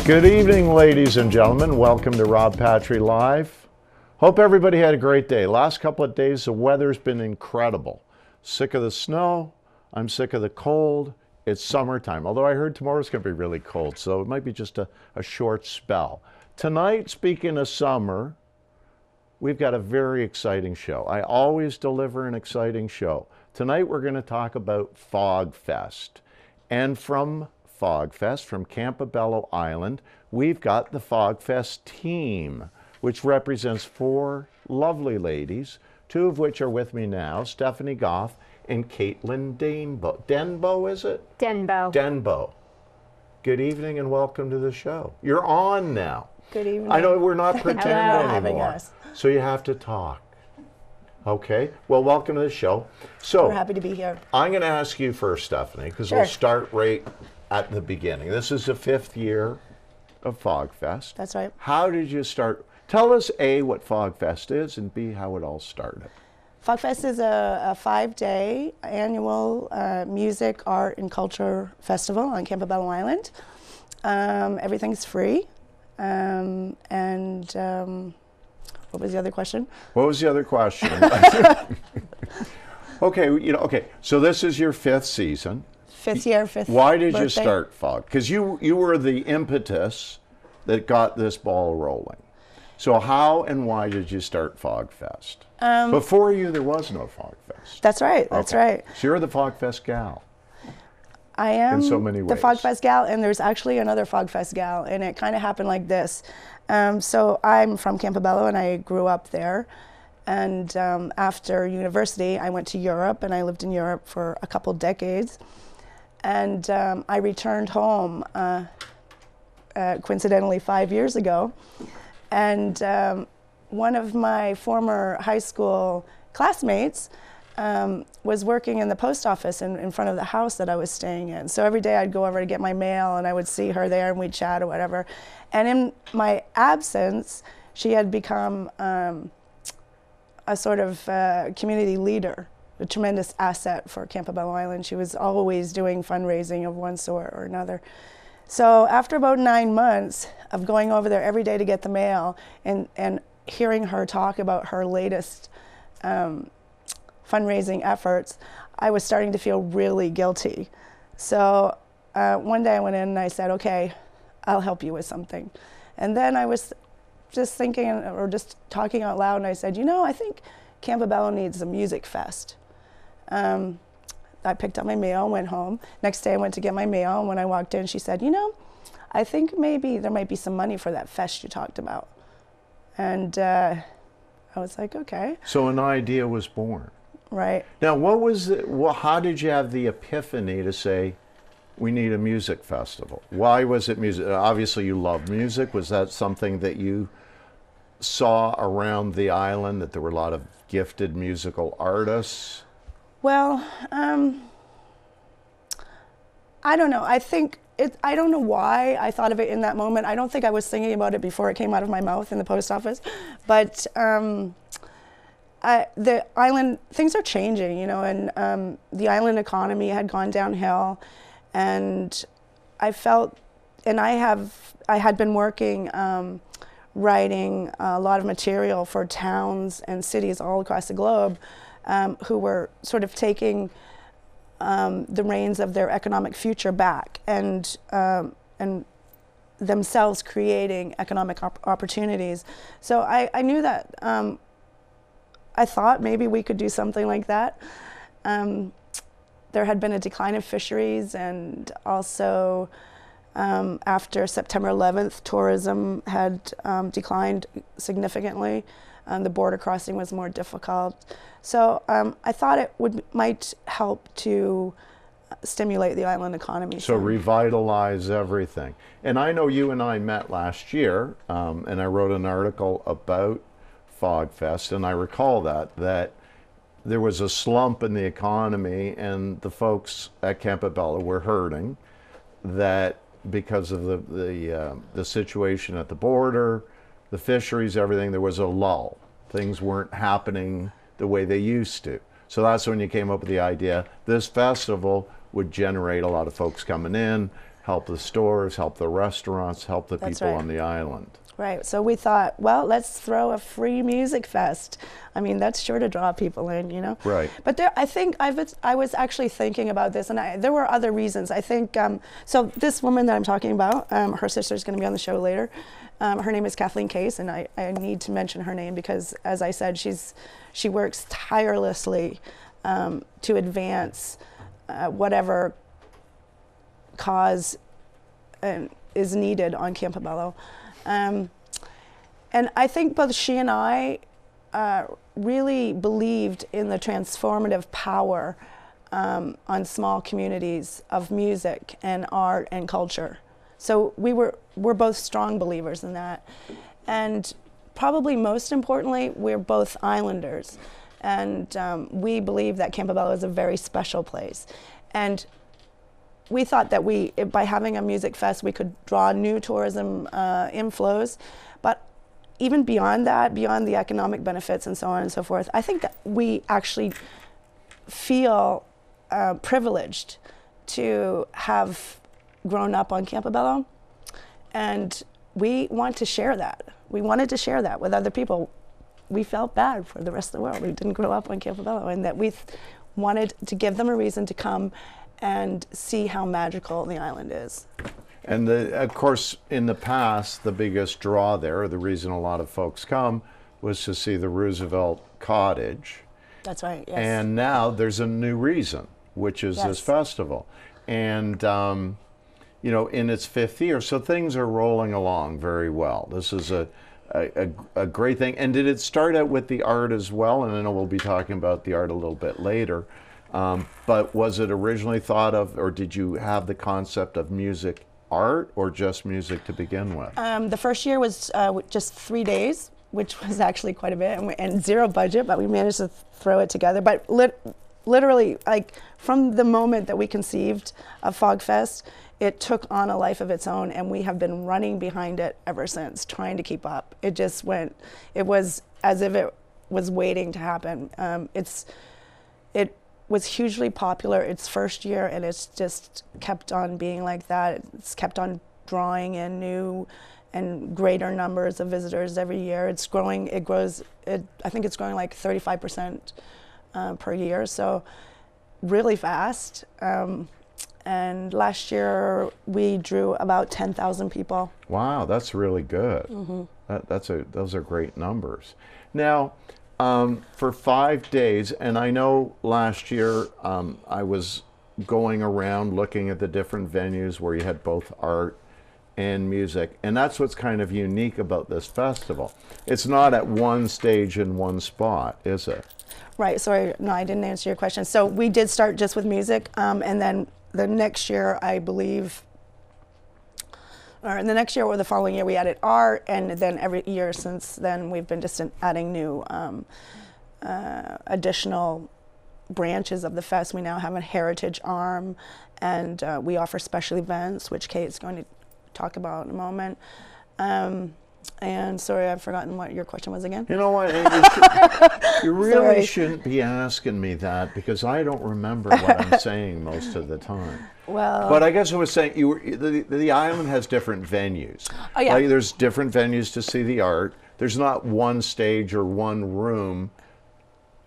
Good evening, ladies and gentlemen. Welcome to Rob Patry Live. Hope everybody had a great day. Last couple of days, the weather's been incredible. Sick of the snow. I'm sick of the cold. It's summertime, although I heard tomorrow's going to be really cold, so it might be just a short spell. Tonight, speaking of summer, we've got a very exciting show. I always deliver an exciting show. Tonight, we're going to talk about Fogfest. And from Fogfest, from Campobello Island, we've got the Fogfest team, which represents four lovely ladies, two of which are with me now, Stephanie Goff and Caitlin Denbo. Denbo, is it? Denbo. Denbo. Good evening and welcome to the show. You're on now. Good evening. I know we're not pretending anymore, us. so you have to talk. Okay, well, welcome to the show. So We're happy to be here. I'm going to ask you first, Stephanie, because Sure. we'll start right at the beginning. This is the 5th year of Fogfest. That's right. How did you start? Tell us, A, what Fogfest is, and B, how it all started. Fogfest is a 5-day annual music, art, and culture festival on Campobello Island. Everything's free. What was the other question? What was the other question? Okay, so this is your 5th season. 5th year, 5th Why did you birthday. start Fog? Because you were the impetus that got this ball rolling. So how and why did you start Fogfest? Before you, there was no Fogfest. That's right, that's right. So you're the Fogfest gal. I am in so many the ways. Fogfest gal, and there's actually another Fogfest gal, and it kind of happened like this. So I'm from Campobello, and I grew up there. And after university, I went to Europe, and I lived in Europe for a couple decades. And I returned home, coincidentally, 5 years ago. And one of my former high school classmates was working in the post office in front of the house that I was staying in. So every day I'd go over to get my mail, and I would see her there, and we'd chat or whatever. And in my absence, she had become a sort of community leader, a tremendous asset for Campobello Island. She was always doing fundraising of one sort or another. So after about 9 months of going over there every day to get the mail and hearing her talk about her latest fundraising efforts, I was starting to feel really guilty. So one day I went in and I said, okay, I'll help you with something. And then I was just thinking or just talking out loud, and I said, I think Campobello needs a music fest. I picked up my mail and went home. Next day I went to get my mail, and when I walked in, she said, I think maybe there might be some money for that fest you talked about. And I was like, okay. So an idea was born. Right. Now, how did you have the epiphany to say, we need a music festival? Why was it music? Obviously, you love music. Was that something that you saw around the island, that there were a lot of gifted musical artists? Well, I don't know. I don't know why I thought of it in that moment. I don't think I was thinking about it before it came out of my mouth in the post office. But the island, things are changing, and the island economy had gone downhill. And I felt, and I had been working, writing a lot of material for towns and cities all across the globe who were sort of taking the reins of their economic future back and themselves creating economic opportunities. So I knew that I thought maybe we could do something like that. There had been a decline of fisheries, and also after September 11th, tourism had declined significantly. The border crossing was more difficult. So I thought it might help to stimulate the island economy. So revitalize everything. And I know you and I met last year, and I wrote an article about Fogfest, and I recall that there was a slump in the economy, and the folks at Campobello were hurting, that because of the situation at the border, the fisheries, everything, there was a lull. Things weren't happening the way they used to. So that's when you came up with the idea, this festival would generate a lot of folks coming in, help the stores, help the restaurants, help the That's people right. on the island. Right. So we thought, well, let's throw a free music fest. I mean, that's sure to draw people in, you know. Right. But there, I think I was actually thinking about this, and there were other reasons. I think so. This woman that I'm talking about, her sister's going to be on the show later. Her name is Kathleen Case, and I need to mention her name because, as I said, she works tirelessly to advance whatever cause is needed on Campobello. And I think both she and I really believed in the transformative power on small communities of music and art and culture. So we're both strong believers in that. And probably most importantly, we're both islanders. And we believe that Campobello is a very special place. And we thought that by having a music fest, we could draw new tourism inflows. But even beyond that, beyond the economic benefits and so on and so forth, I think that we actually feel privileged to have grown up on Campobello. And we want to share that. We wanted to share that with other people. We felt bad for the rest of the world who didn't grow up on Campobello, and that we wanted to give them a reason to come and see how magical the island is. And of course, in the past, the biggest draw there, the reason a lot of folks come, was to see the Roosevelt Cottage. That's right, yes. And now there's a new reason, which is Yes. this festival. And, you know, in its 5th year, so things are rolling along very well. This is a great thing. And did it start out with the art as well? And I know we'll be talking about the art a little bit later. But was it originally thought of, or did you have the concept of music art, or just music to begin with? The first year was just 3 days, which was actually quite a bit, and zero budget, but we managed to throw it together. But literally, like from the moment that we conceived of Fogfest, it took on a life of its own, and we have been running behind it ever since, trying to keep up. It just went, it was as if it was waiting to happen. It was hugely popular its first year, and it's just kept on being like that. It's kept on drawing in new and greater numbers of visitors every year. It's growing, I think it's growing like 35% per year, so really fast. And last year we drew about 10,000 people. Wow, that's really good. Mm-hmm. Those are great numbers. Now, for 5 days, and I know last year I was going around looking at the different venues where you had both art and music, and that's what's kind of unique about this festival. It's not at one stage in one spot, is it? Right, sorry, no, I didn't answer your question. So we did start just with music, and then the next year, I believe, or the next year or the following year, we added art, and then every year since then, we've been just adding new additional branches of the fest. We now have a heritage arm, and we offer special events, which Kate's going to talk about in a moment. And sorry, I've forgotten what your question was again. You know what? You really Sorry. shouldn't be asking me that, because I don't remember what I'm saying most of the time. Well, But I guess I was saying the island has different venues. Oh, yeah. Like there's different venues to see the art. There's not one stage or one room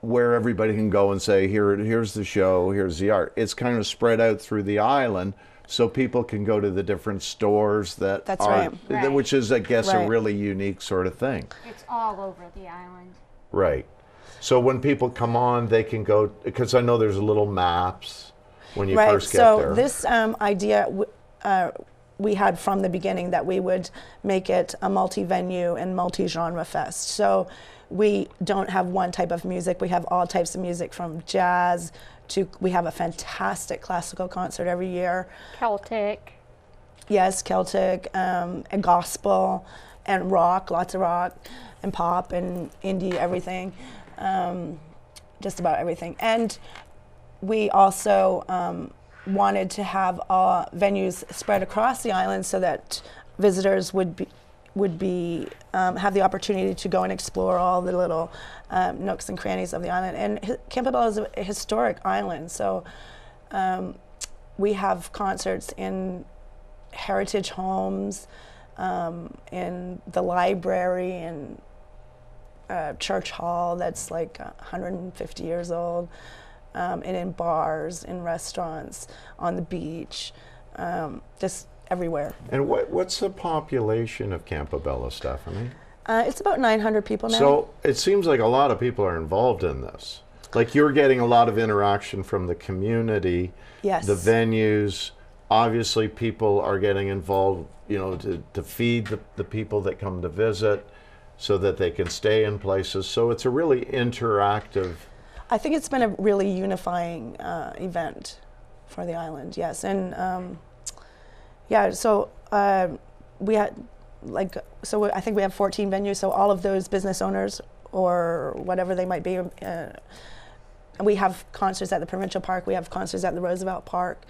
where everybody can go and say, here's the show, here's the art. It's kind of spread out through the island, so people can go to the different stores that That's are, right. which is, I guess, a Right. really unique sort of thing. It's all over the island. Right. So when people come on, they can go, because I know there's little maps when you right. first get So there. this idea we had from the beginning, that we would make it a multi-venue and multi-genre fest. So we don't have one type of music. We have all types of music, from jazz to, we have a fantastic classical concert every year. Celtic. Yes, Celtic, and gospel, and rock, lots of rock, and pop, and indie, everything, just about everything. And we also wanted to have venues spread across the island, so that visitors would have the opportunity to go and explore all the little nooks and crannies of the island. And Campobello is a historic island, so we have concerts in heritage homes, in the library, and church hall that's like 150 years old, and in bars, in restaurants, on the beach, just everywhere. And what's the population of Campobello, Stephanie? It's about 900 people now. So it seems like a lot of people are involved in this. Like you're getting a lot of interaction from the community, Yes. the venues. Obviously, people are getting involved, you know, to feed the people that come to visit so that they can stay in places. So it's a really interactive. I think it's been a really unifying event for the island, yes. And yeah, so we had I think we have 14 venues, so all of those business owners or whatever they might be, we have concerts at the Provincial Park, we have concerts at the Roosevelt Park.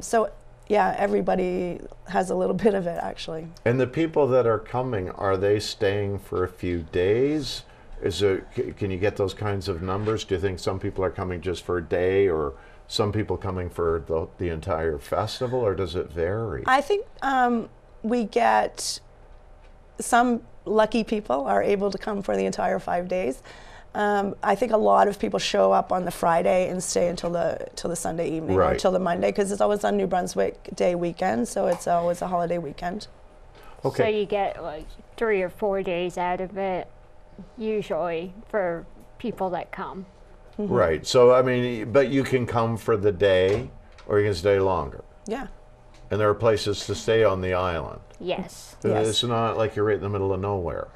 So yeah, everybody has a little bit of it actually. And the people that are coming, are they staying for a few days? Can you get those kinds of numbers? Do you think some people are coming just for a day, or some people coming for the entire festival, or does it vary? I think we get some lucky people are able to come for the entire 5 days. I think a lot of people show up on the Friday and stay until the Sunday evening, Right. or till the Monday, because it's always on New Brunswick Day weekend, so it's always a holiday weekend. Okay. So you get like 3 or 4 days out of it, usually, for people that come. Right. So, I mean, but you can come for the day or you can stay longer. Yeah. And there are places to stay on the island. Yes. Yes. It's not like you're right in the middle of nowhere.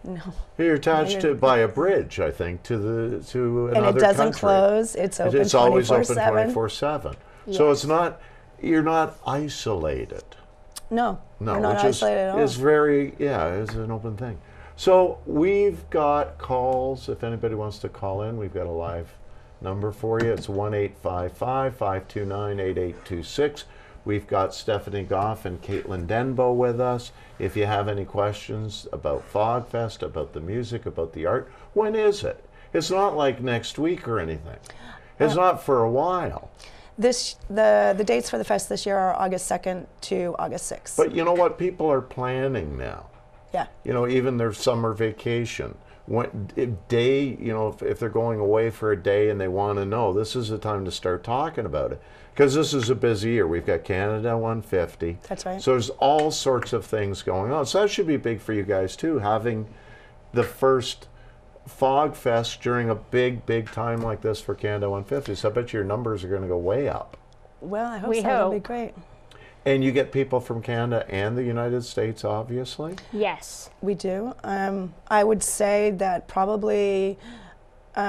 No. You're attached you're- to by a bridge, I think, to another And it doesn't country. close. It's open It's always open 24/7. 24/7. So Yes. it's not, you're not isolated. No, No, we're not which isolated at all. is very, yeah, it's an open thing. So we've got calls. If anybody wants to call in, we've got a live number for you. It's 1-855-529-8826. We've got Stephanie Goff and Caitlin Denbo with us. If you have any questions about Fogfest, about the music, about the art, when is it? It's not like next week or anything. It's not for a while. The dates for the fest this year are August 2nd to August 6th. But you know what? People are planning now. Yeah. You know, even their summer vacation. If they're going away for a day and they want to know, this is the time to start talking about it. Because this is a busy year. We've got Canada 150. That's right. So there's all sorts of things going on. So that should be big for you guys too, having the first Fogfest during a big time like this for Canada 150. So I bet your numbers are going to go way up. Well, I hope We so. That'll be hope. great. And you get people from Canada and the United States, obviously. Yes. We do. I would say that probably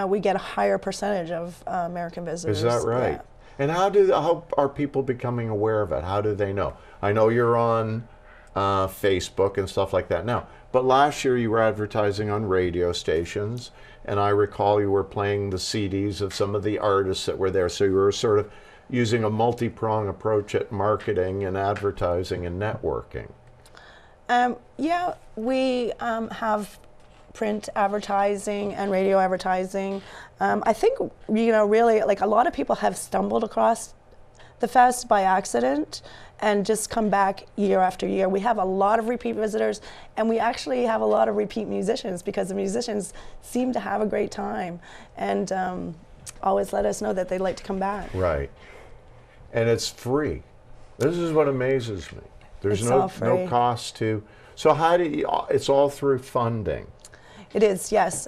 we get a higher percentage of American visitors. Is that right? Yeah. And how are people becoming aware of it? How do they know? I know you're on Facebook and stuff like that now, but last year you were advertising on radio stations, and I recall you were playing the CDs of some of the artists that were there. So you were sort of using a multi-prong approach at marketing and advertising and networking. Yeah, we have print advertising and radio advertising. I think, really, like a lot of people have stumbled across the fest by accident and just come back year after year. We have a lot of repeat visitors, and we actually have a lot of repeat musicians, because the musicians seem to have a great time and always let us know that they'd like to come back. Right. And it's free. This is what amazes me. There's It's no all free. cost to. So how do you? It's all through funding. It is, yes.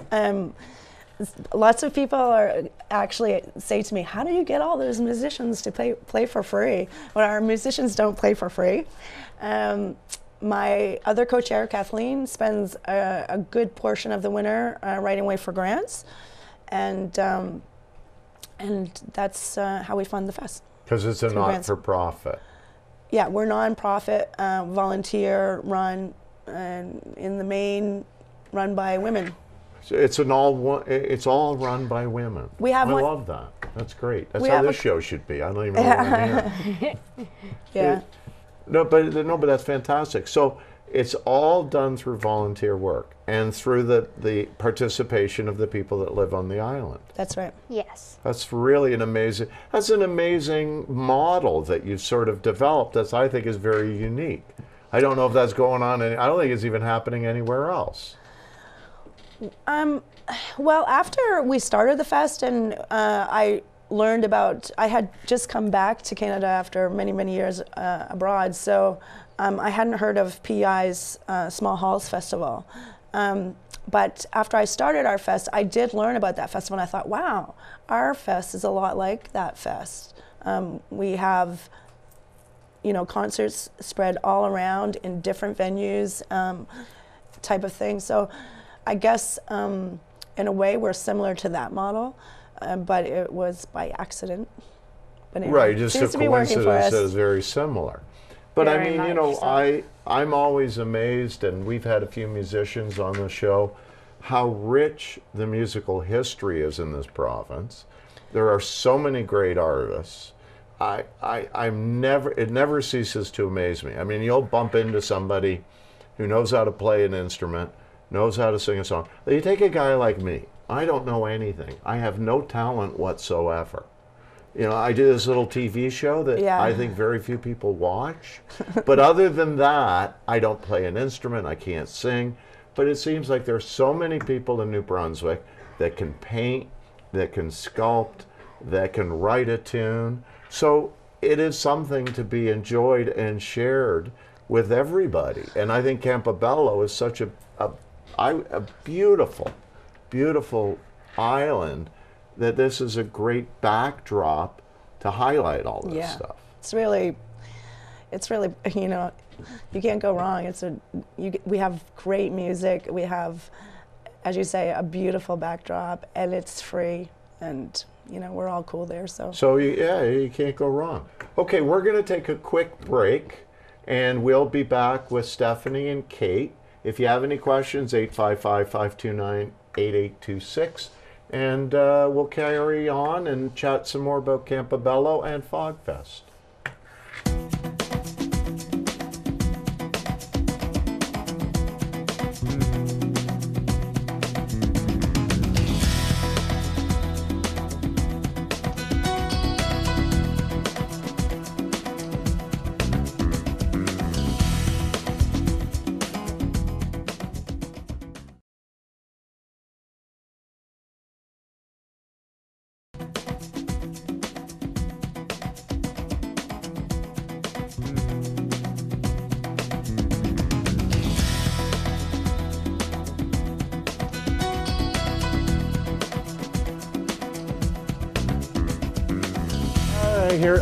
Lots of people are actually say to me, how do you get all those musicians to play for free? Well, our musicians don't play for free. My other co-chair, Kathleen, spends a good portion of the winter writing away for grants, and that's how we fund the fest. Because it's a Through grants. not-for-profit. Yeah, we're nonprofit, volunteer run, and in the main run by women. So it's all run by women. We have I one- love that. That's great. That's We how have this a- show should be. I don't even know what I'm here. Yeah. No, but that's fantastic. So it's all done through volunteer work and through the participation of the people that live on the island. That's right. Yes. That's really an amazing model that you've sort of developed that I think is very unique. I don't know if that's going on, I don't think it's even happening anywhere else. Well, after we started the fest and I learned about, I had just come back to Canada after many, many years abroad, so I hadn't heard of PEI's Small Halls Festival. But after I started our fest, I did learn about that festival, and I thought, wow, our fest is a lot like that fest. We have, you know, concerts spread all around in different venues, type of thing. So I guess in a way we're similar to that model, but it was by accident. But anyway, Right, just a seems to be working for coincidence us. that is very similar. But I Very mean, you much know, so. I'm always amazed, and we've had a few musicians on the show, how rich the musical history is in this province. There are so many great artists. It never ceases to amaze me. I mean, you'll bump into somebody who knows how to play an instrument, knows how to sing a song. You take a guy like me. I don't know anything. I have no talent whatsoever. You know, I do this little TV show that Yeah. I think very few people watch. But other than that, I don't play an instrument, I can't sing. But it seems like there's so many people in New Brunswick that can paint, that can sculpt, that can write a tune. So it is something to be enjoyed and shared with everybody. And I think Campobello is such a beautiful, beautiful island that this is a great backdrop to highlight all this stuff. It's really, you know, you can't go wrong. We have great music. We have, as you say, a beautiful backdrop, and it's free, and you know, we're all cool there. So Yeah, you can't go wrong. Okay, we're going to take a quick break, and we'll be back with Stephanie and Kate. If you have any questions, 855-529-8826. And we'll carry on and chat some more about Campobello and Fogfest.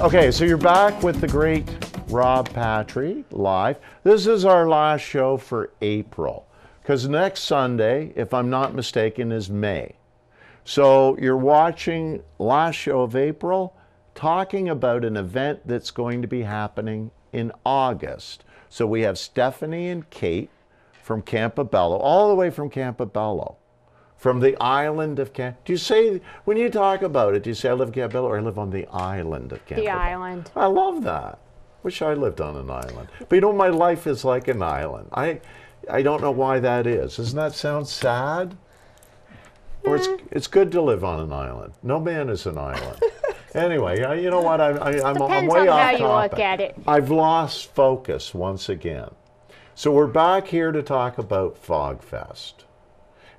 Okay, so you're back with the great Rob Patry live. This is our last show for April, because next Sunday, if I'm not mistaken, is May. So you're watching last show of April, talking about an event that's going to be happening in August. So we have Stephanie and Kate from Campobello, all the way from Campobello. From the island of Campobello. Do you say, when you talk about it, do you say I live in Campobello or I live on the island of Campobello? The island. I love that. Wish I lived on an island. But you know, my life is like an island. I don't know why that is. Doesn't that sound sad? Or it's good to live on an island. No man is an island. Anyway, you know what? I'm Depends way on off how you topic. look at it. I've lost focus once again. So we're back here to talk about Fogfest.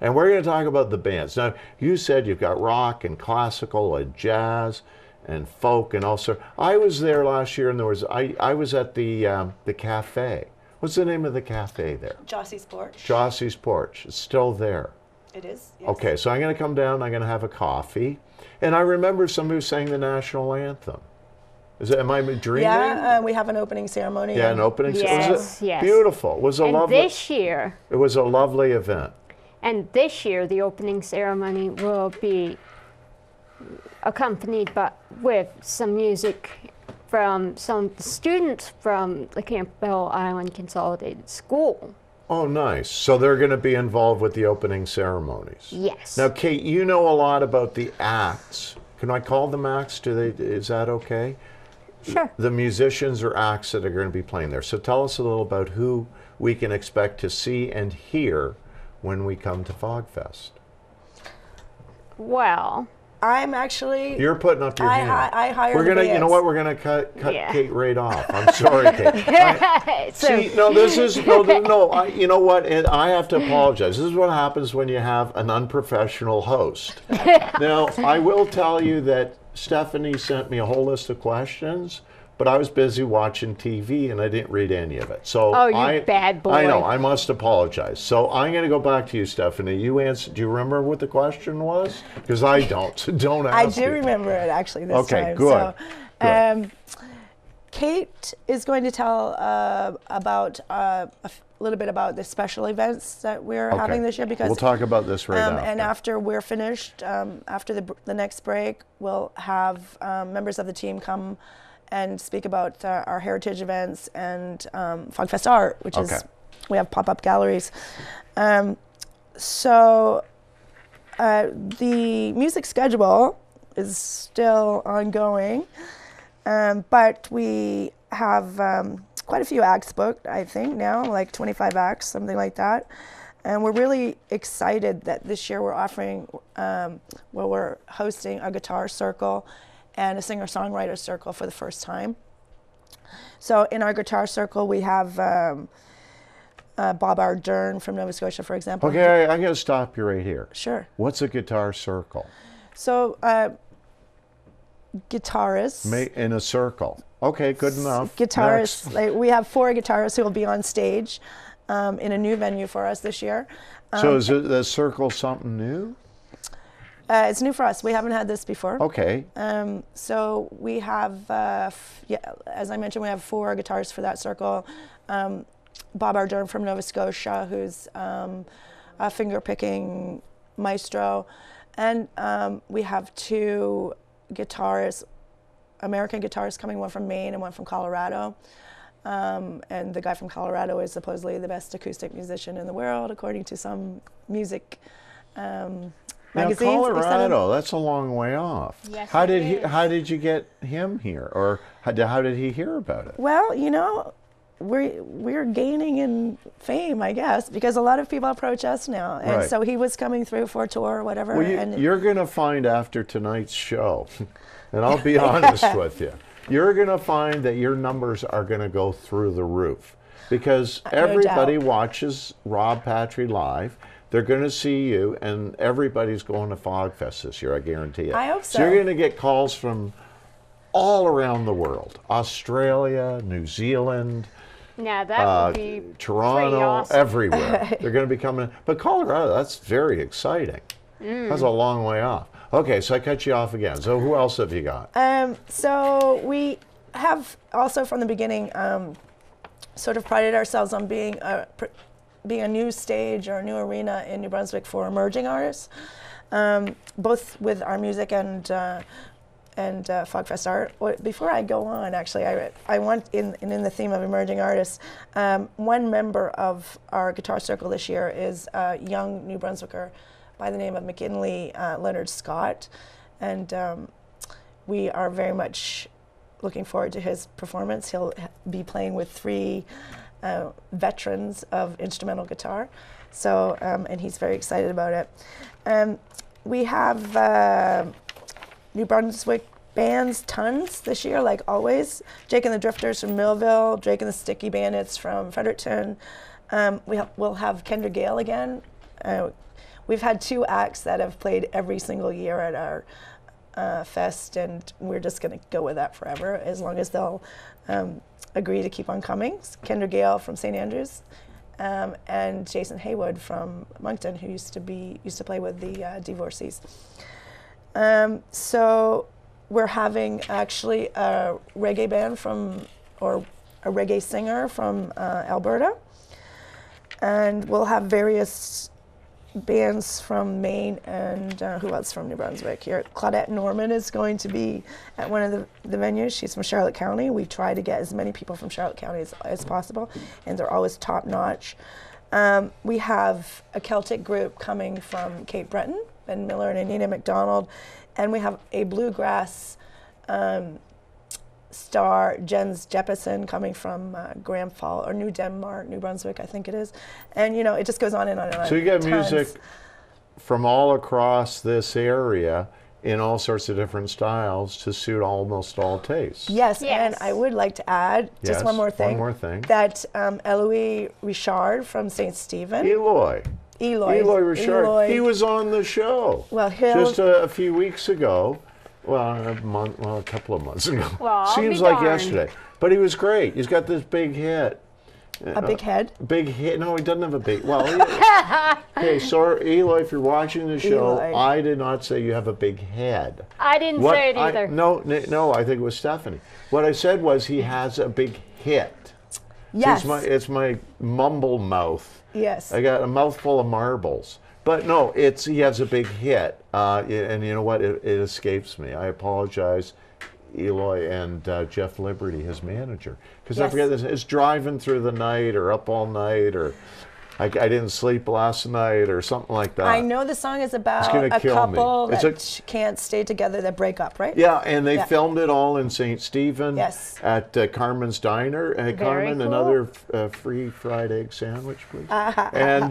And we're going to talk about the bands. Now, you said you've got rock and classical and jazz and folk and all sorts. I was there last year, and I was at the cafe. What's the name of the cafe there? Jossie's Porch. Jossie's Porch. It's still there. It is. Yes. Okay, so I'm going to come down. I'm going to have a coffee, and I remember somebody who sang the national anthem. Am I dreaming? Yeah, we have an opening ceremony. Yeah, an opening. Yes, yes. Beautiful. It was a And lovely. this year, It was a lovely event. and this year, the opening ceremony will be accompanied with some music from some students from the Campobello Island Consolidated School. Oh, nice. So they're going to be involved with the opening ceremonies. Yes. Now, Kate, you know a lot about the acts. Can I call them acts? Is that okay? Sure. the musicians or acts that are going to be playing there. So tell us a little about who we can expect to see and hear when we come to Fogfest. Well, I'm actually. You're putting up your hand. I hired We're gonna, the you know bands. what? We're gonna cut Yeah. Kate right off. I'm sorry, Kate. so, See, no, this is no. You know what? And I have to apologize. This is what happens when you have an unprofessional host. Now, I will tell you that Stephanie sent me a whole list of questions, but I was busy watching TV and I didn't read any of it. So Oh, you bad boy. I know. I must apologize. So I'm going to go back to you, Stephanie. You answered. Do you remember what the question was? Because I don't. So don't ask I me. do remember it actually this Okay, time. good. So, Kate is going to tell about a little bit about the special events that we're having this year, because we'll talk about this right now. and after we're finished, after the next break, we'll have members of the team come and speak about our heritage events and Fogfest Art, which is, we have pop-up galleries. So the music schedule is still ongoing, but we have quite a few acts booked, I think now, like 25 acts, something like that. And we're really excited that this year we're offering, we're hosting a guitar circle and a singer-songwriter circle for the first time. So in our guitar circle, we have Bob Ardern from Nova Scotia, for example. Okay, I'm going to stop you right here. Sure. What's a guitar circle? So guitarists. In a circle. Okay, good enough. Guitarists. Like, we have 4 guitarists who will be on stage in a new venue for us this year. So is the circle something new? It's new for us. We haven't had this before. Okay. So we have, as I mentioned, we have 4 guitarists for that circle. Bob Ardern from Nova Scotia, who's a finger-picking maestro. And we have 2 guitarists, American guitarists coming, one from Maine and one from Colorado. And the guy from Colorado is supposedly the best acoustic musician in the world, according to some music magazines. Now, Colorado, that's a long way off. Yes, how it did is. how did you get him here, or how did he hear about it? Well, you know, we're gaining in fame, I guess, because a lot of people approach us now, and Right. so he was coming through for a tour or whatever. Well, and you're going to find after tonight's show, and I'll be honest with you, you're going to find that your numbers are going to go through the roof, because everybody doubt. watches Rob Patry Live. They're going to see you, and everybody's going to Fogfest this year, I guarantee it. I hope So you're so. going to get calls from all around the world, Australia, New Zealand, now that would be pretty Toronto, awesome. everywhere. They're going to be coming. But Colorado, that's very exciting. That's a long way off. Okay, so I cut you off again. So who else have you got? So we have also from the beginning sort of prided ourselves on being a new stage or a new arena in New Brunswick for emerging artists, both with our music and Fogfest Art. Before I go on, actually, I want, in the theme of emerging artists, one member of our guitar circle this year is a young New Brunswicker by the name of McKinley Leonard Scott, and we are very much looking forward to his performance. He'll be playing with 3 veterans of instrumental guitar, so and he's very excited about it. We have New Brunswick bands, tons this year, like always. Jake and the Drifters from Millville, Drake and the Sticky Bandits from Fredericton. We'll have Kendra Gale again. We've had 2 acts that have played every single year at our fest, and we're just going to go with that forever, as long as they'll agree to keep on coming. Kendra Gale from St. Andrews, and Jason Haywood from Moncton, who used to play with the Divorcees. So we're having actually a reggae band or a reggae singer from Alberta, and we'll have various bands from Maine and who else from New Brunswick here. Claudette Norman is going to be at one of the venues. She's from Charlotte County. We try to get as many people from Charlotte County as possible, and they're always top notch. We have a Celtic group coming from Cape Breton, Ben Miller and Anita McDonald, and we have a bluegrass star Jens Jeppesen coming from Grand Fall or New Denmark, New Brunswick, I think it is. And, you know, it just goes on and on and on. So you get Tons. music from all across this area in all sorts of different styles to suit almost all tastes. Yes, Yes. and I would like to add Yes, just one more thing. one more thing. That Eloy Richard from St. Stephen. Eloy Richard. Eloy. He was on the show. Well, he'll- just a few weeks ago. Well, a couple of months ago. Well, I'll Seems be like darned. yesterday. But he was great. He's got this big hit. A big head. Big hit. No, he doesn't have a big. Well, okay. So Eloy, if you're watching the show, Eloy. I did not say you have a big head. I didn't say it either. No, I think it was Stephanie. What I said was he has a big hit. Yes. So it's my mumble mouth. Yes. I got a mouthful of marbles. But no, he has a big hit, and you know what? It escapes me. I apologize, Eloy and Jeff Liberty, his manager, because I Yes. forget this. It's driving through the night, or up all night, or I didn't sleep last night, or something like that. I know the song is about gonna a kill me. couple It's that can't stay together, that break up, right? Yeah, and they Yeah. filmed it all in St. Stephen Yes. at Carmen's Diner. Carmen, cool. another free fried egg sandwich, please. And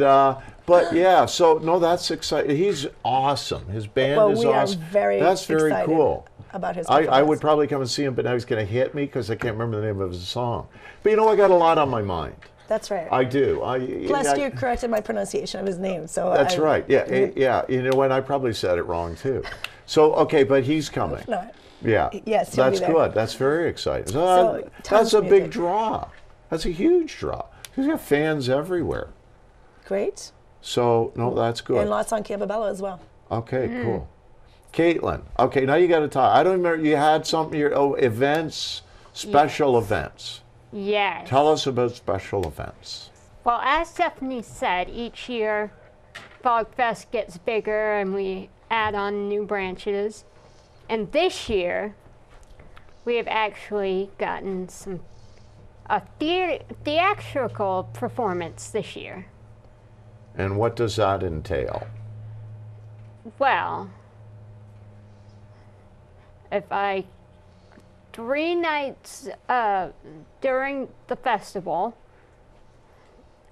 but yeah, so no, that's exciting. He's awesome. His band Well, is we are awesome. very That's very excited cool. about his I performance. would probably come and see him, but now he's going to hit me because I can't remember the name of his song. But you know, I got a lot on my mind. That's right. I do. Plus, you corrected my pronunciation of his name, so That's right. Yeah, yeah. You know what? I probably said it wrong too. So okay, but he's coming. Not. Yeah. Yes, he'll be that's there. good. That's very exciting. So, That's tons a of big music. draw. That's a huge draw. He's got fans everywhere. Great. So no, that's good. And lots on Campobello as well. Okay, cool. Caitlin. Okay, now you got to talk. I don't remember. You had something. Events, special events. Yes. Tell us about special events. Well, as Stephanie said, each year Fogfest gets bigger and we add on new branches. And this year, we have actually gotten a theatrical performance this year. And what does that entail? Well, 3 nights during the festival,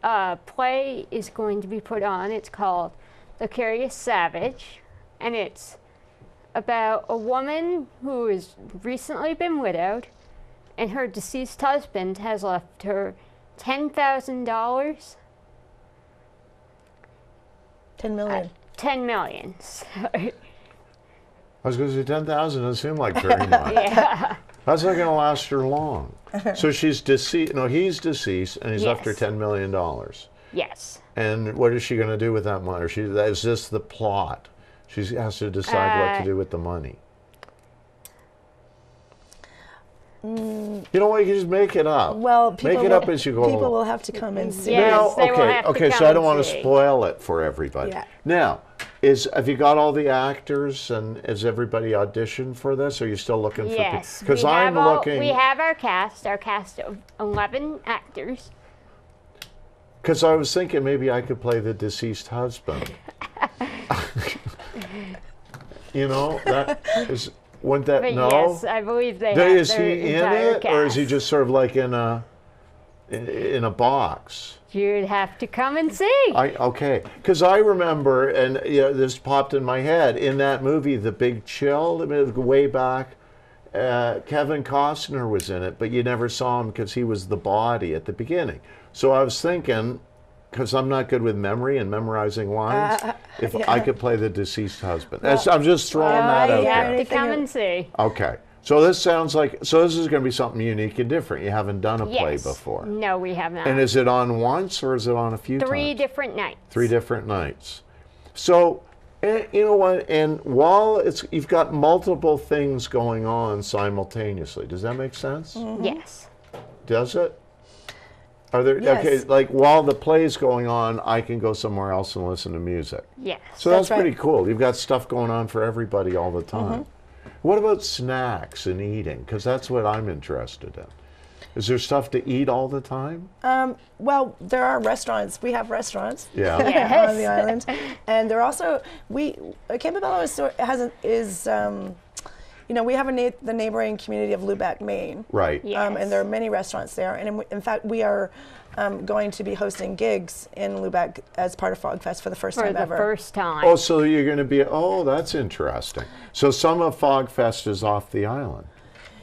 a play is going to be put on. It's called The Curious Savage, and it's about a woman who has recently been widowed, and her deceased husband has left her $10,000. 10 million. 10 million. Sorry. I was going to say 10,000 doesn't seem like very much. Yeah. That's not going to last her long. So she's deceased. No, he's deceased, and he's left her Yes. $10 million. Yes. And what is she going to do with that money? Is this the plot? She has to decide what to do with the money. You know what? You can just make it up. Well, people make it up as you go People along. will have to come and see. Yeah. Now, Yes, they will okay, have to okay. come So I don't and want to see. spoil it for everybody. Yeah. Now, have you got all the actors and is everybody auditioned for this? Or are you still looking Yes. for? Because we I'm have all- looking. We have our cast of 11 actors. Because I was thinking maybe I could play the deceased husband. You know, that is. Wouldn't that But no? yes, I believe they have Is their he in entire it, or is he cast. just sort of like in a box? You'd have to come and see. Okay, because I remember, and this popped in my head in that movie, The Big Chill, way back. Kevin Costner was in it, but you never saw him because he was the body at the beginning. So I was thinking, because I'm not good with memory and memorizing lines, if I could play the deceased husband. I'm just throwing that out You have there. to come and see. Okay. So this sounds like, this is going to be something unique and different. You haven't done a play Yes. before. No, we have not. And is it on once or is it on a few 3 times? different nights. 3 different nights. So, you know what, and while you've got multiple things going on simultaneously, does that make sense? Yes. Does it? Are there, Yes. okay, like while the play's going on, I can go somewhere else and listen to music. Yes. So that's That's right. pretty cool. You've got stuff going on for everybody all the time. What about snacks and eating? Because that's what I'm interested in. Is there stuff to eat all the time? Well, there are restaurants. We have restaurants Yeah. Yes. on the island, and they're also Campobello you know, we have the neighboring community of Lubec, Maine. Right. Yes. And there are many restaurants there. And in fact, we are going to be hosting gigs in Lubec as part of Fogfest for the first time ever. For the first time. Oh, so you're going to be, oh, that's interesting. So some of Fogfest is off the island.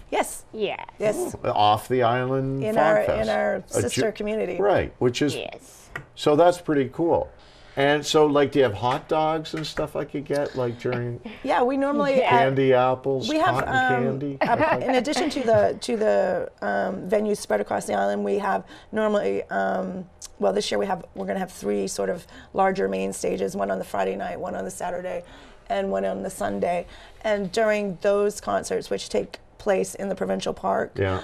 Yes. Yes. Yes. Off the island In Fogfest. our sister community. Right, which is, Yes. so that's pretty cool. And so, like, do you have hot dogs and stuff like you get, like, during Yeah, we normally candy apples, we have cotton candy? in addition to the venues spread across the island, we have normally well, this year we're going to have 3 sort of larger main stages, one on the Friday night, one on the Saturday, and one on the Sunday. And during those concerts, which take place in the provincial park, Yeah.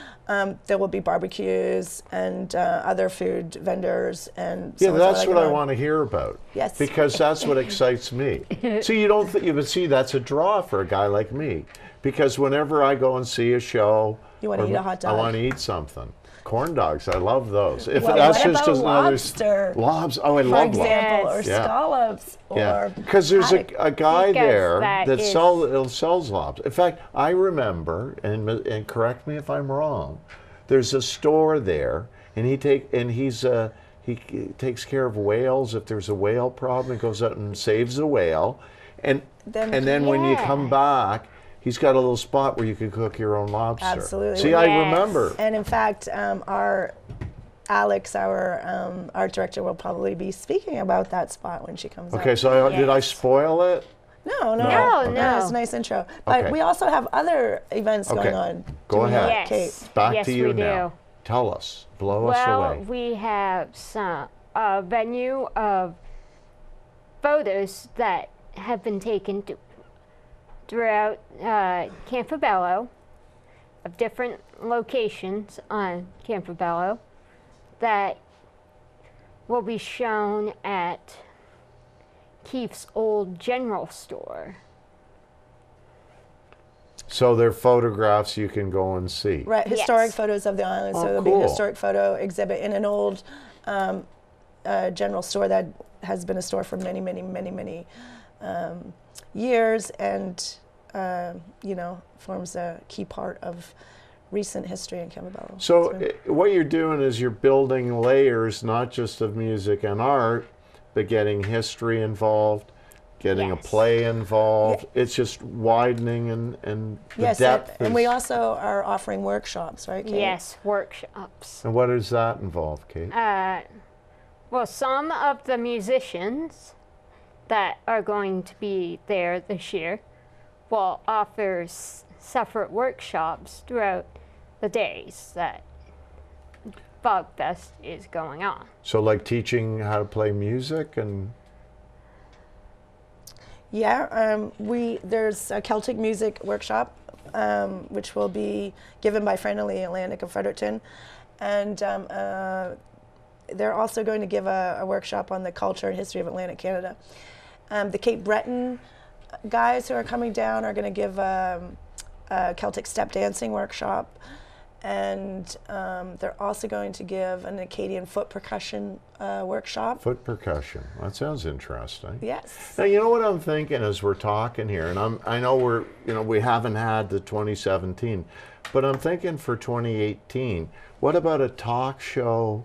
there will be barbecues and other food vendors and Yeah, so that's what I on. want to hear about. Yes. Because that's what excites me. See, you don't you would see that's a draw for a guy like me. Because whenever I go and see a show, You want to or eat a hot I dog. want to eat something. Corn dogs, I love those. If Well, that's what just about another lobster? lobster. Oh, I For love example, lobster. or Yeah. scallops, Yeah, or because there's haddock. a guy Because there that that is- sells lobster. In fact, I remember, and correct me if I'm wrong, there's a store there, and he takes care of whales. If there's a whale problem, he goes out and saves a whale, and then when you come Yes. back, he's got a little spot where you can cook your own lobster. Absolutely. See, I Yes. remember. And in fact, our Alex, our art director, will probably be speaking about that spot when she comes Okay, up. so did I Yes. spoil it? No. No, That no. was a nice intro. But Okay. we also have other events Okay. going on. Go Do we ahead. not, Yes. Kate? Back Yes, to you we now. do. Tell us. Blow us Well, away. we have a venue of photos that have been taken throughout Campobello, of different locations on Campobello, that will be shown at Keith's old general store. So they're photographs you can go and see. Right, historic Yes. photos of the island. Oh, So there'll be cool. a historic photo exhibit in an old general store that has been a store for many, many, many, many years, and you know, forms a key part of recent history in Campobello. So what you're doing is you're building layers, not just of music and art, but getting history involved, getting a Yes. play involved. It's just widening and the yes, depth. and we is- also are offering workshops, right, Kate? Yes, workshops. And what does that involve, Kate? Well, some of the musicians that are going to be there this year will offer separate workshops throughout the days that Fogfest is going on. So like teaching how to play music and Yeah, there's a Celtic music workshop, which will be given by Friendly Atlantic of Fredericton, and they're also going to give a workshop on the culture and history of Atlantic Canada. The Cape Breton guys who are coming down are going to give a Celtic step dancing workshop, and they're also going to give an Acadian foot percussion workshop. foot percussion. That sounds interesting. Yes. Now, you know what I'm thinking as we're talking here, and I know we haven't had the 2017, but I'm thinking for 2018, what about a talk show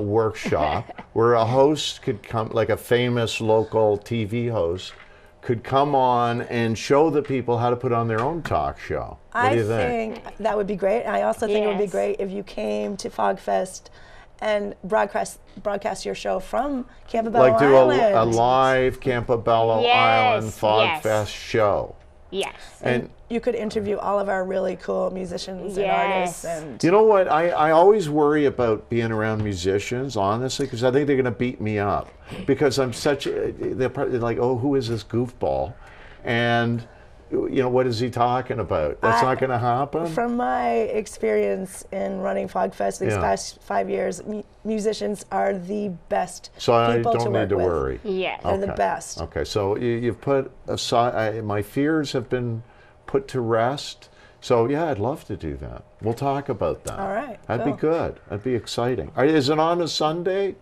workshop where a host could come, like a famous local TV host, could come on and show the people how to put on their own talk show? What do you think? That would be great. I also think it would be Yes. great if you came to Fogfest and broadcast your show from Campobello Like do Island. a live Campobello Yes, Island Fogfest yes. show. Yes. And You could interview all of our really cool musicians and Yes. artists. And you know what? I always worry about being around musicians, honestly, because I think they're going to beat me up. Because I'm they're probably like, oh, who is this goofball? And, you know, what is he talking about? That's not going to happen? from my experience in running Fogfest these Yeah. past 5 years, musicians are the best So I people don't to need work to with. worry. Yes. They're the Okay. best. Okay, so you've put aside, my fears have been put to rest. So yeah, I'd love to do that. We'll talk about that. All right, That'd be cool. good. That'd be exciting. Is it on a Sunday?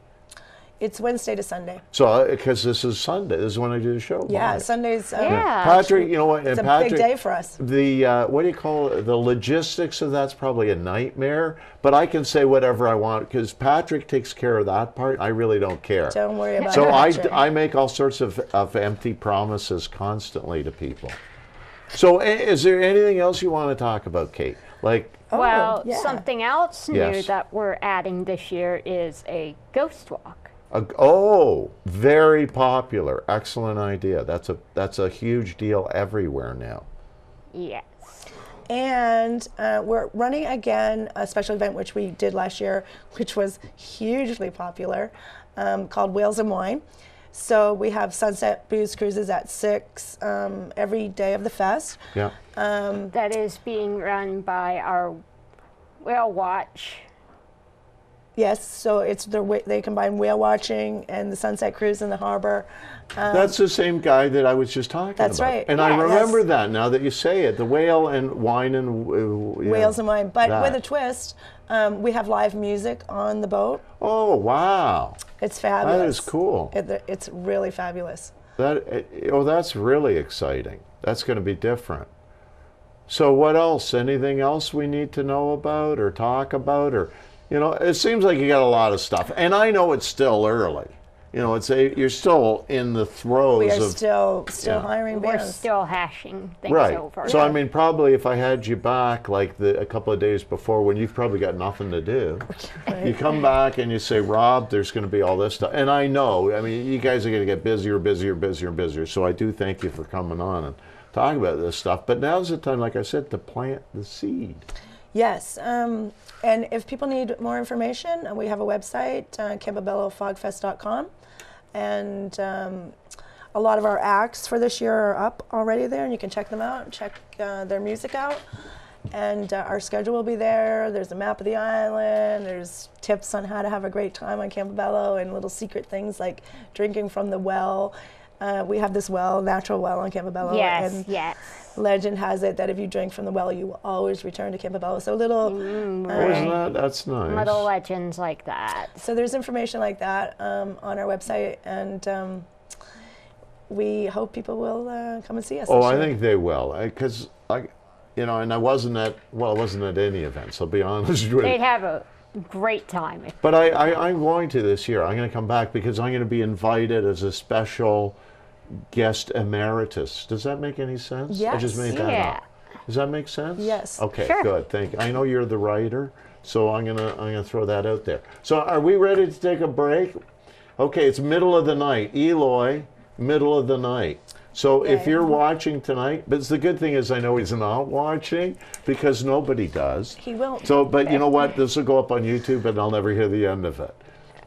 It's Wednesday to Sunday. So, because this is Sunday, this is when I do the show. Yeah, live. Sundays. Yeah. Patry, you know what? It's and a big day for us. The what do you call it? The logistics of that's probably a nightmare. But I can say whatever I want because Patrick takes care of that part. I really don't care. Don't worry about So it. I make all sorts of empty promises constantly to people. So is there anything else you want to talk about, Kate? Like, Well, yeah. something else new Yes. that we're adding this year is a ghost walk. very popular. Excellent idea. That's a huge deal everywhere now. Yes. And we're running again a special event which we did last year, which was hugely popular, called Whales and Wine. So we have sunset booze cruises at 6 every day of the fest. Yeah. That is being run by our Whale Watch. Yes, so it's they combine whale watching and the sunset cruise in the harbor. That's the same guy that I was just talking That's about. right. And I Yes. remember that now that you say it. The whale and wine and yeah, Whales and Wine, but that. with a twist. We have live music on the boat. Oh, wow. It's fabulous. That is cool. It's really fabulous. That's really exciting. That's going to be different. So what else? Anything else we need to know about or talk about? Or, it seems like you got a lot of stuff. And I know it's still early. You're still in the throes We are of... still Yeah. hiring We're bands. still hashing things Right. over. So, I mean, probably if I had you back like a couple of days before when you've probably got nothing to do, you come back and you say, Rob, there's going to be all this stuff. And I know, I mean, you guys are going to get busier, busier, busier, and busier. So I do thank you for coming on and talking about this stuff. But now's the time, like I said, to plant the seed. Yes, and if people need more information, we have a website, campobellofogfest.com, and a lot of our acts for this year are up already there, and you can check them out and check their music out. And our schedule will be there. There's a map of the island. There's tips on how to have a great time on Campobello and little secret things like drinking from the well. We have this well, natural well on Campobello. Yes, and yes. legend has it that if you drink from the well, you will always return to Campobello. So That's nice. Little legends like that. So there's information like that on our website, and we hope people will come and see us. Oh, this I year. think they will. Because, and I wasn't at any events, I'll be honest with you. They'd have a great time. But I'm going to this year. I'm going to come back because I'm going to be invited as a special guest emeritus. Does that make any sense? I Yes. just made that Yeah. up. Does that make sense? Yes. Okay, Sure. good. Thank you. I know you're the writer, so I'm gonna throw that out there. So are we ready to take a break? Okay, it's middle of the night. Eloy, middle of the night. So if you're watching tonight, but the good thing is I know he's not watching because nobody does. He won't. So, but you know what? This will go up on YouTube and I'll never hear the end of it.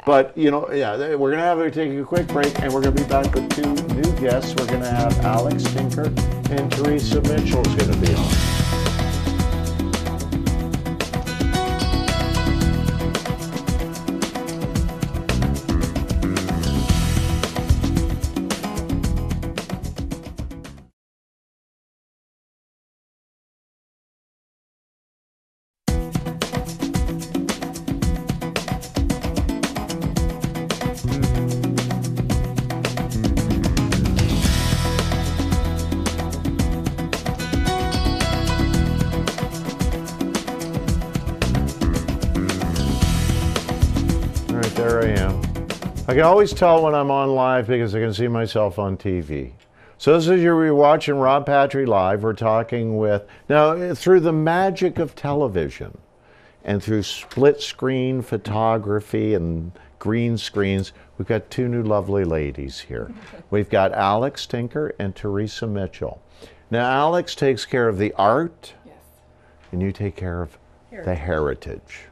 But, we're going to take a quick break and we're going to be back with 2 new guests. We're going to have Alex Tinker and Teresa Mitchell is going to be on. There I am. I can always tell when I'm on live because I can see myself on TV. So this is you're watching Rob Patry Live. We're talking with, now through the magic of television and through split screen photography and green screens, we've got 2 new lovely ladies here. We've got Alex Tinker and Teresa Mitchell. Now Alex takes care of the art, and you take care of the heritage.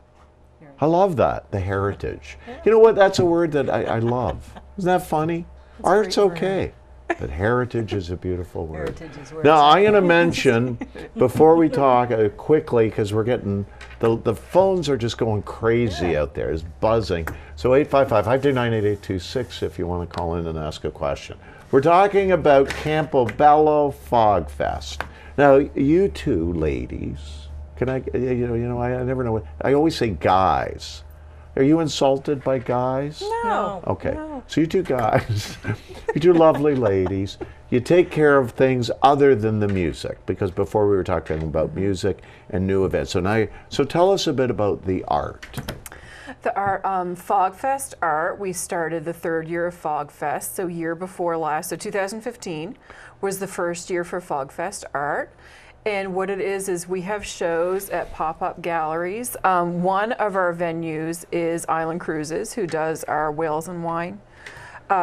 I love that, the heritage. You know what? That's a word that I love. Isn't that funny? Art's okay, but heritage is a beautiful word. Now, I'm going to mention, before we talk quickly, because we're getting, the phones are just going crazy out there. It's buzzing. So 855-529-8826 if you want to call in and ask a question. We're talking about Campobello Fogfest. Now, you 2 ladies, can I, I never know what, I always say guys, Are you insulted by guys? No. Okay. No. So you two guys, you two lovely ladies, you take care of things other than the music, because before we were talking about music and new events. So tell us a bit about the art. The art, Fogfest art, we started the 3rd year of Fogfest, so year before last, so 2015 was the first year for Fogfest art. And what it is we have shows at pop-up galleries. One of our venues is Island Cruises, who does our Whales and Wine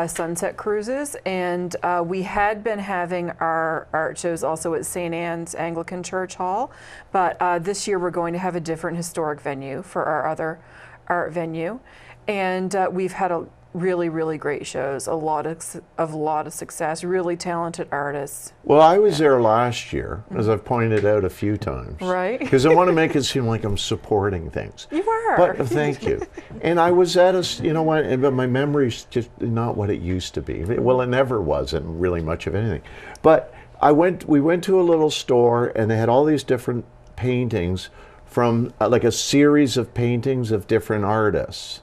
sunset cruises. And we had been having our art shows also at St. Anne's Anglican Church Hall. But this year we're going to have a different historic venue for our other art venue. And we've had a really, really great shows, a lot of success, really talented artists. Well, I was there last year, as I've pointed out a few times. Right. Because I want to make it seem like I'm supporting things. You were. But thank you. And I was at you know what, but my memory's just not what it used to be. Well, it never wasn't really much of anything. But we went to a little store and they had all these different paintings from like a series of paintings of different artists.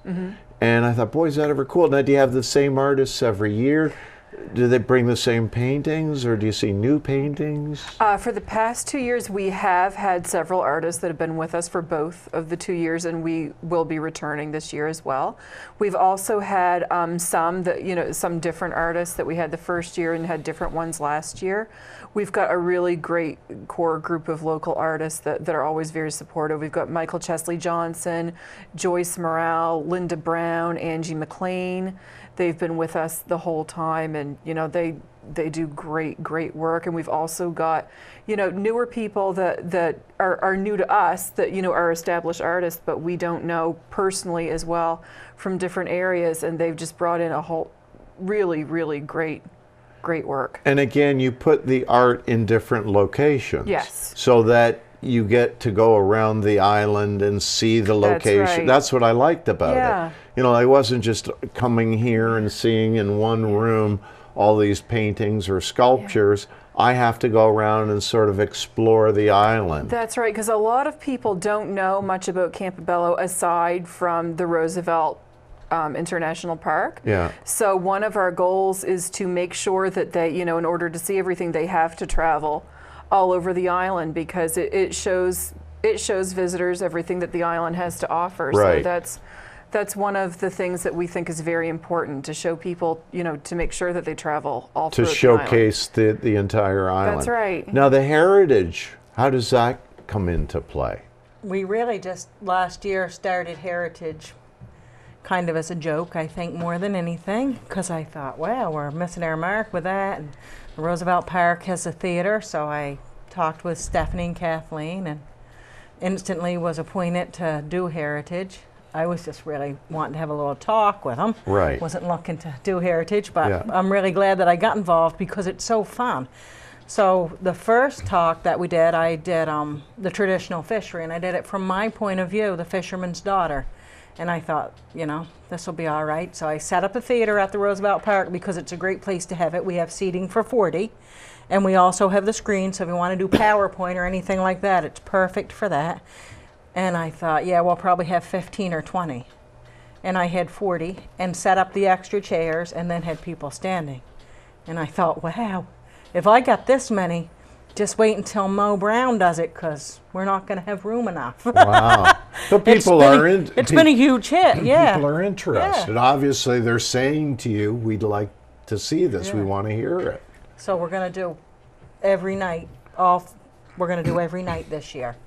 And I thought, boy, is that ever cool. Now, do you have the same artists every year? Do they bring the same paintings, or do you see new paintings? For the past 2 years, we have had several artists that have been with us for both of the 2 years, and we will be returning this year as well. We've also had some different artists that we had the first year and had different ones last year. We've got a really great core group of local artists that are always very supportive. We've got Michael Chesley Johnson, Joyce Morale, Linda Brown, Angie McLean. They've been with us the whole time, and they do great work. And we've also got newer people that are new to us, that are established artists, but we don't know personally as well from different areas, and they've just brought in a whole really great work. And again, you put the art in different locations. Yes. So that you get to go around the island and see the location. That's right. That's what I liked about Yeah. it. I wasn't just coming here and seeing in one room all these paintings or sculptures. I have to go around and sort of explore the island. That's right, because a lot of people don't know much about Campobello aside from the Roosevelt International Park. Yeah. So one of our goals is to make sure that they, in order to see everything, they have to travel all over the island, because it shows visitors everything that the island has to offer. Right. So that's one of the things that we think is very important, to show people, to make sure that they travel all through To the showcase the entire island. That's right. Now the heritage, how does that come into play? We really just last year started Heritage kind of as a joke, I think, more than anything, because I thought, well, we're missing our mark with that. And Roosevelt Park has a theater, so I talked with Stephanie and Kathleen and instantly was appointed to do Heritage. I was just really wanting to have a little talk with them. Right. Wasn't looking to do Heritage, but Yeah. I'm really glad that I got involved because it's so fun. So the first talk that we did, I did the traditional fishery, and I did it from my point of view, the fisherman's daughter. And I thought, this will be all right. So I set up a theater at the Roosevelt Park because it's a great place to have it. We have seating for 40. And we also have the screen, so if you want to do PowerPoint or anything like that, it's perfect for that. And I thought, yeah, we'll probably have 15 or 20. And I had 40 and set up the extra chairs and then had people standing. And I thought, wow, if I got this many, just wait until Mo Brown does it, because we're not going to have room enough. Wow. So people It's been a huge hit, yeah. People are interested. Yeah. Obviously, they're saying to you, we'd like to see this. We Yeah. want to hear it. So we're going to do every night. We're going to do every night this year.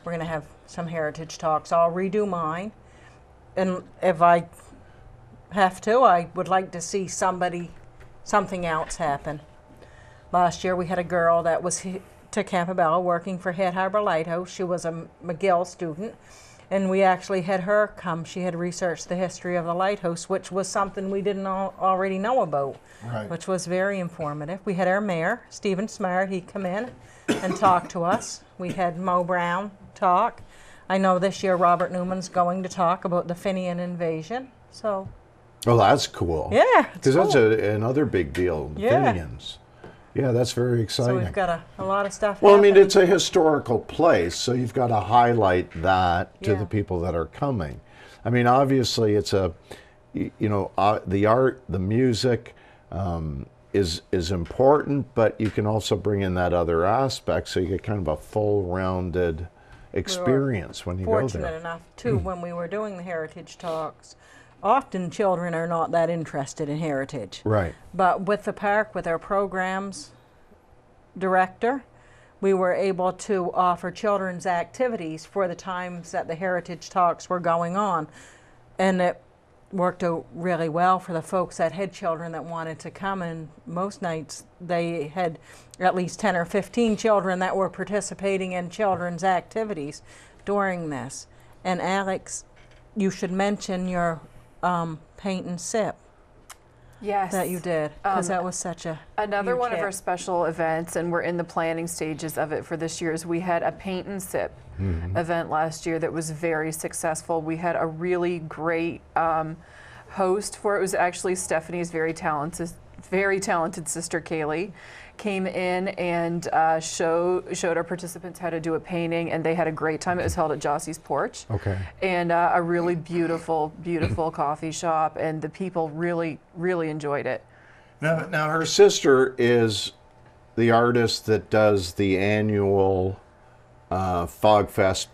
We're going to have some heritage talks. I'll redo mine. And if I have to, I would like to see something else happen. Last year we had a girl that was to Campobello working for Head Harbor Lighthouse. She was a McGill student, and we actually had her come. She had researched the history of the lighthouse, which was something we didn't already know about, Right. which was very informative. We had our mayor, Stephen Smart. He come in and talk to us. We had Mo Brown talk. I know this year Robert Newman's going to talk about the Fenian invasion. So, Oh, that's cool. yeah, it's Because that's cool. another big deal, Yeah. Fenians. Yeah, that's very exciting. So we've got a lot of stuff Well, I mean, happening. it's a historical place, so you've got to highlight that to Yeah. the people that are coming. I mean, obviously, it's a, the art, the music is important, but you can also bring in that other aspect, so you get kind of a full-rounded experience when you go there. Fortunate enough, too, when we were doing the heritage talks, often children are not that interested in heritage. Right. But with the park, with our programs director, we were able to offer children's activities for the times that the heritage talks were going on. And it worked out really well for the folks that had children that wanted to come, and most nights they had at least 10 or 15 children that were participating in children's activities during this. And Alex, you should mention your paint and sip. Yes. That you did, because that was such a Another huge one of hit. our special events, and we're in the planning stages of it for this year, is we had a paint and sip event last year that was very successful. We had a really great host for it. It was actually Stephanie's very talented sister Kaylee came in and showed our participants how to do a painting, and they had a great time. It was held at Jossie's porch. Okay. And a really beautiful, beautiful coffee shop, and the people really, really enjoyed it. Now her sister is the artist that does the annual Fogfest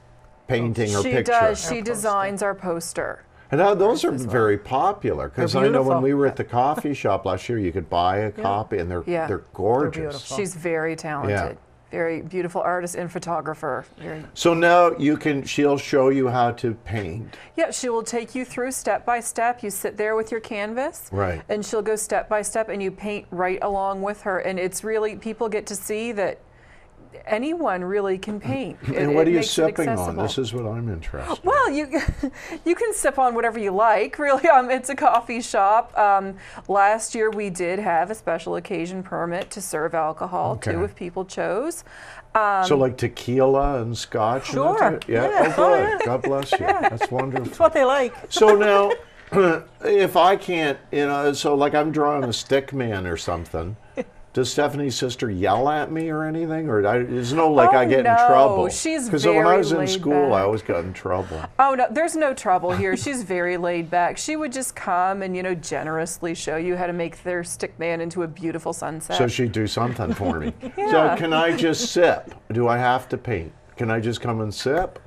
painting or She picture. does. She designs our poster. And those are very popular, because They're I know when beautiful. we were at the coffee shop last year, you could buy a copy, and they're gorgeous. beautiful. She's very talented. Very beautiful artist and photographer. So now she'll show you how to paint. Yeah, she will take you through step by step. You sit there with your canvas, Right. and she'll go step by step, and you paint right along with her. And it's really, people get to see that anyone really can paint. And what are you makes it sipping on? accessible. This is what I'm interested in. Well, you can sip on whatever you like, really. It's a coffee shop. Last year we did have a special occasion permit to serve alcohol too, if people chose. So like tequila and scotch? Sure. And that yeah. Yeah. Oh, good. God bless you. That's wonderful. That's what they like. So now, if I can't, so like I'm drawing a stick man or something, does Stephanie's sister yell at me or anything? Or there's no like I get in trouble? She's Because when I very was in laid school, I back. always got in trouble. Oh no, there's no trouble here. She's very laid back. She would just come and generously show you how to make their stick man into a beautiful sunset. So she'd do something for me. Yeah. So can I just sip? Do I have to paint? Can I just come and sip?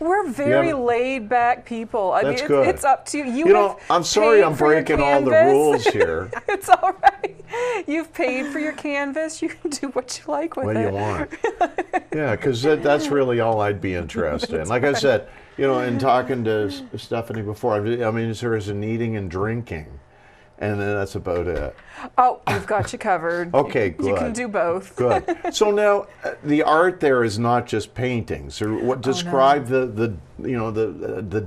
We're very haven't- laid back people. I That's mean, good. it's up to you. You know, I'm sorry I'm breaking all the rules here. It's all right. You've paid for your canvas. You can do what you like with What it. do you want? Yeah, because that's really all I'd be interested in. Like I said, in talking to Stephanie before, I mean, there's an eating and drinking, and then that's about it. Oh, we've got you covered. Okay, You can good. do both. Good. So now, the art there is not just paintings. Or what describe the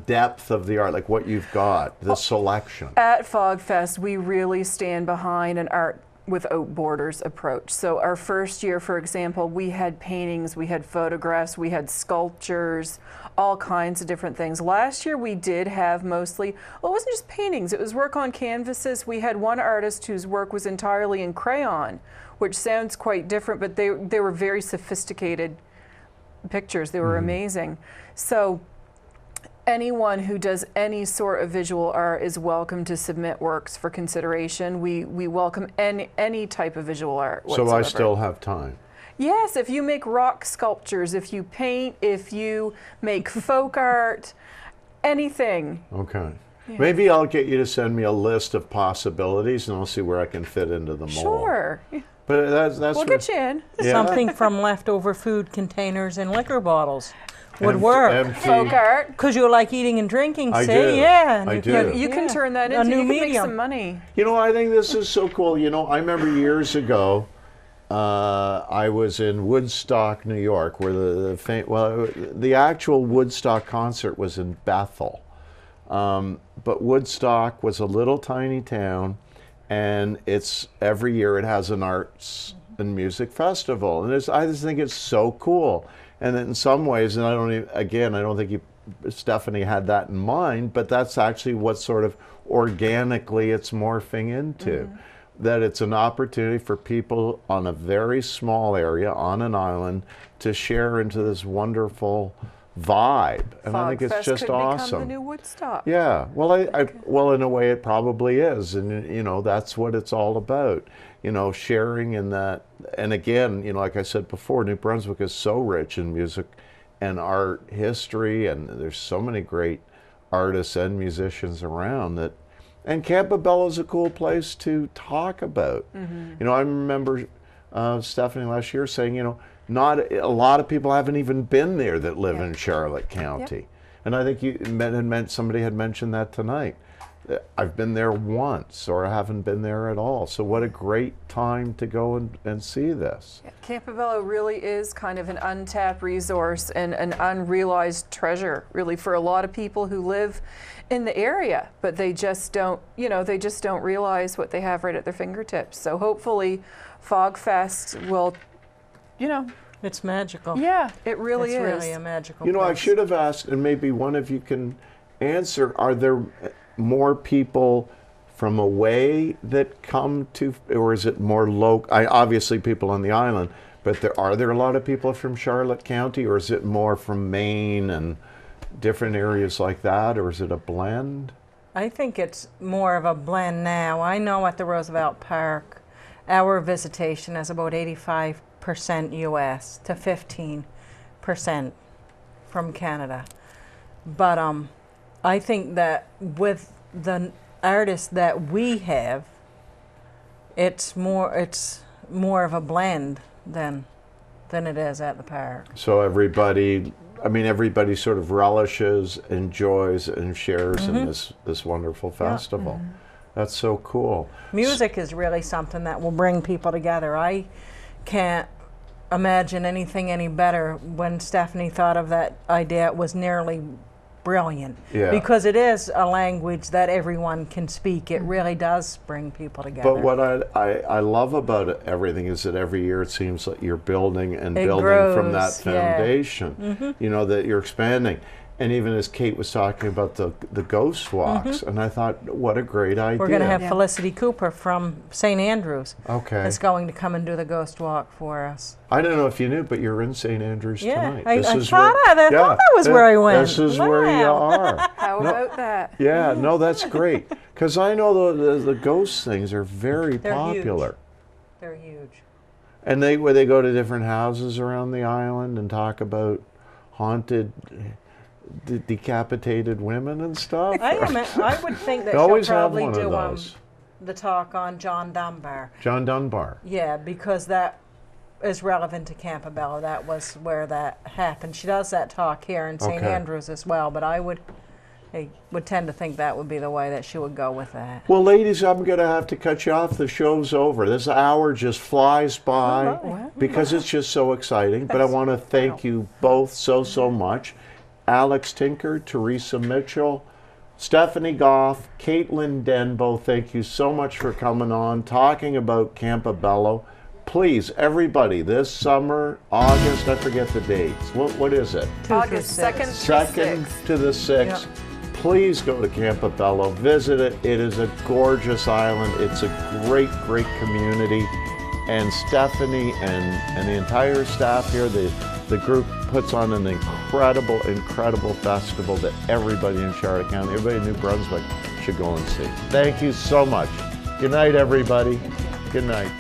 depth of the art, like what you've got, the selection. At Fogfest, we really stand behind an art with oak borders approach. So our first year, for example, we had paintings, we had photographs, we had sculptures, all kinds of different things. Last year we did have mostly, well, it wasn't just paintings, it was work on canvases. We had one artist whose work was entirely in crayon, which sounds quite different, but they were very sophisticated pictures. They were amazing. So anyone who does any sort of visual art is welcome to submit works for consideration. We welcome any type of visual art whatsoever. So I still have time. Yes, if you make rock sculptures, if you paint, if you make folk art, anything. Okay. Maybe I'll get you to send me a list of possibilities, and I'll see where I can fit into the mold. Sure. But that's We'll get you in. Yeah. Something from leftover food containers and liquor bottles would work. Empty. Folk art. Because you like eating and drinking, I see? do. Yeah. and I you do. can- You can yeah. turn that A into, new you can make medium. some money. I think this is so cool. I remember years ago, I was in Woodstock, New York, where the actual Woodstock concert was in Bethel. But Woodstock was a little tiny town, and every year it has an arts and music festival, and I just think it's so cool. And in some ways, and I don't think Stephanie had that in mind, but that's actually what sort of organically it's morphing into. That it's an opportunity for people on a very small area, on an island, to share into this wonderful vibe, and I think it's Fogfest just could awesome. become the new Woodstock. Yeah, well, well, in a way, it probably is, and you know, that's what it's all about. You know, sharing in that, and again, you know, like I said before, New Brunswick is so rich in music and art history, and there's so many great artists and musicians around that. And Campobello is a cool place to talk about. You know, I remember Stephanie last year saying, you know, not a lot of people haven't even been there that live in Charlotte County. And I think somebody had mentioned that tonight. I've been there once, or I haven't been there at all. So what a great time to go and see this. Yeah, Campobello really is kind of an untapped resource and an unrealized treasure, really, for a lot of people who live in the area, but they just don't, you know, they just don't realize what they have right at their fingertips. So hopefully Fogfest will, you know. It's magical. Yeah, it really is. It's really a magical You know, I place. should have asked, and maybe one of you can answer, are there more people from away that come to, or is it more local? Obviously people on the island, but are there a lot of people from Charlotte County, or is it more from Maine and different areas like that, or is it a blend? I think it's more of a blend now. I know at the Roosevelt Park, our visitation is about 85% US to 15% from Canada. But I think that with the artists that we have, it's more of a blend than it is at the park. So everybody, I mean, everybody sort of relishes, enjoys, and shares in this wonderful festival. That's so cool. Music is really something that will bring people together. I can't imagine anything any better. When Stephanie thought of that idea, it was nearly brilliant. Yeah. Because it is a language that everyone can speak. It really does bring people together. But what I love about everything is that every year it seems like you're building and It building from that grows, yeah. foundation. You know, that you're expanding. And even as Kate was talking about the ghost walks, and I thought, what a great idea. We're going to have Felicity Cooper from St. Andrews is going to come and do the ghost walk for us. I don't know if you knew, but you're in St. Andrews tonight. I thought that was where I went. This is where you are. How about that? Yeah, no, that's great. Because I know the ghost things are very They're popular. Huge. They're huge. And where they go to different houses around the island and talk about haunted, decapitated women and stuff. I would think that They she'll always have probably one of do those. the talk on John Dunbar. John Dunbar. Yeah, because that is relevant to Campobello. That was where that happened. She does that talk here in St. Okay. Andrews as well, but I would tend to think that would be the way that she would go with that. Well, ladies, I'm going to have to cut you off. The show's over. This hour just flies by because it's just so exciting. But I want to thank you both so much. Alex Tinker, Teresa Mitchell, Stephanie Goff, Caitlin Denbo, thank you so much for coming on, talking about Campobello. Please, everybody, this summer, August, I forget the dates. What is it? August 2nd to the 6th. Please go to Campobello, visit it. It is a gorgeous island. It's a great community. And Stephanie and the entire staff here, the group puts on an incredible festival that everybody in Charlotte County, everybody in New Brunswick should go and see. Thank you so much. Good night, everybody. Good night.